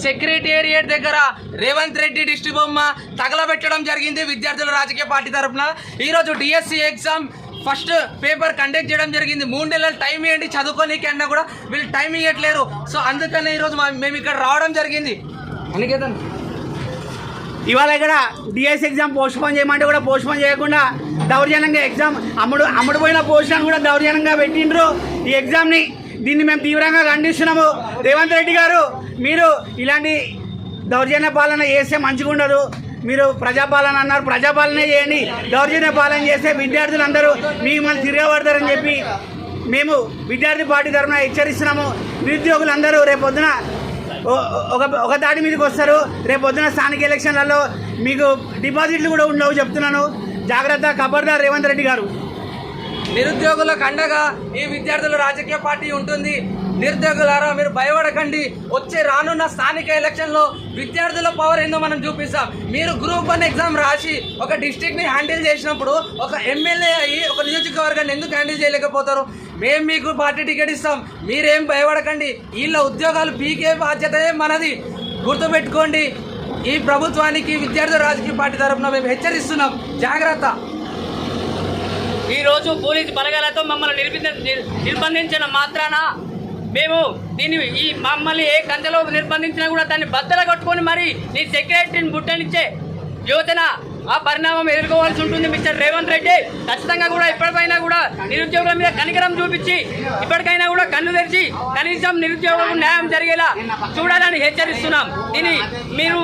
Secretariat దగ్గర రేవంత్ రెడ్డి దిష్టి బొమ్మ తగలబెట్టడం జరిగింది విద్యార్థుల రాజకీయ పార్టీ తరఫున. ఈరోజు DSC exam first paper conduct చేయడం జరిగింది. 3 నెలలు టైం ఇవ్వండి చదువుకోనికి అన్నా కూడా వీళ్ళు టైం ఇవ్వట్లేరు. సో అందుకనే ఈరోజు మేము ఇక్కడ రావడం జరిగింది. అనికేతన్ ఇవాళ ఇక్కడ డిఎస్సి ఎగ్జామ్ పోస్ట్పోన్ చేయమంటే కూడా పోస్ట్పోన్ చేయకుండా దౌర్జన్యంగా ఎగ్జామ్ అమ్ముడు పోయిన పోస్టులను కూడా దౌర్జన్యంగా పెట్టిండ్రు. ఈ ఎగ్జామ్ని దీన్ని మేము తీవ్రంగా ఖండిస్తున్నాము. రేవంత్ రెడ్డి గారు, మీరు ఇలాంటి దౌర్జన్య పాలన చేస్తే మంచిగా ఉండదు. మీరు ప్రజాపాలన అన్నారు, ప్రజాపాలనే చేయండి. దౌర్జన్య పాలన చేస్తే విద్యార్థులందరూ మీకు మనం తిరగబడతారని చెప్పి మేము విద్యార్థి పార్టీ తరఫున హెచ్చరిస్తున్నాము. నిరుద్యోగులందరూ రేపొద్దున ఒక దాడి మీదకి వస్తారు. రేపొద్దున స్థానిక ఎలక్షన్లలో మీకు డిపాజిట్లు కూడా ఉండవు చెప్తున్నాను. జాగ్రత్త, ఖబర్దార్ రేవంత్ రెడ్డి గారు. నిరుద్యోగులకు అండగా ఈ విద్యార్థుల రాజకీయ పార్టీ ఉంటుంది. నిరుద్యోగులారా, మీరు భయపడకండి. రానున్న స్థానిక ఎలక్షన్లో విద్యార్థుల పవర్ ఏందో మనం చూపిస్తాం. మీరు గ్రూప్ 1 ఎగ్జామ్ రాసి ఒక డిస్ట్రిక్ట్ని హ్యాండిల్ చేసినప్పుడు ఒక ఎమ్మెల్యే అయ్యి ఒక నియోజకవర్గాన్ని ఎందుకు హ్యాండిల్ చేయలేకపోతారు? మేము మీకు పార్టీ టికెట్ ఇస్తాం, మీరేం భయపడకండి. వీళ్ళ ఉద్యోగాలు పీకే బాధ్యత మనది. గుర్తుపెట్టుకోండి. ఈ ప్రభుత్వానికి విద్యార్థుల రాజకీయ పార్టీ తరఫున మేము హెచ్చరిస్తున్నాం, జాగ్రత్త. ఈరోజు పోలీసు బలగాలతో మమ్మల్ని నిర్బంధించిన మాత్రాన మేము మమ్మల్ని ఏ గంటలో నిర్బంధించినా కూడా దాన్ని బద్దలు కట్టుకొని మరి నీ సెక్రటరీని బుట్టనిచ్చే యువతన ఆ పరిణామం ఎదుర్కోవాల్సి ఉంటుంది. మిస్టర్ రేవంత్ రెడ్డి ఖచ్చితంగా కూడా ఇప్పటికైనా కూడా నిరుద్యోగుల మీద కనికరం చూపించి ఇప్పటికైనా కూడా కన్ను తెరిచి కనీసం నిరుద్యోగులకు న్యాయం జరిగేలా చూడాలని హెచ్చరిస్తున్నాం. మీరు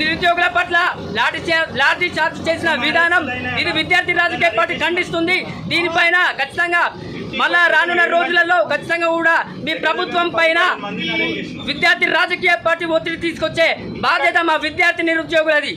నిరుద్యోగుల పట్ల లాఠీ చార్జ్ చేసిన విధానం ఇది విద్యార్థి రాజకీయ పార్టీ ఖండిస్తుంది. దీనిపైన ఖచ్చితంగా మళ్ళా రానున్న రోజులలో ఖచ్చితంగా కూడా మీ ప్రభుత్వం పైన విద్యార్థి రాజకీయ పార్టీ ఒత్తిడి తీసుకొచ్చే బాధ్యత మా విద్యార్థి నిరుద్యోగులది.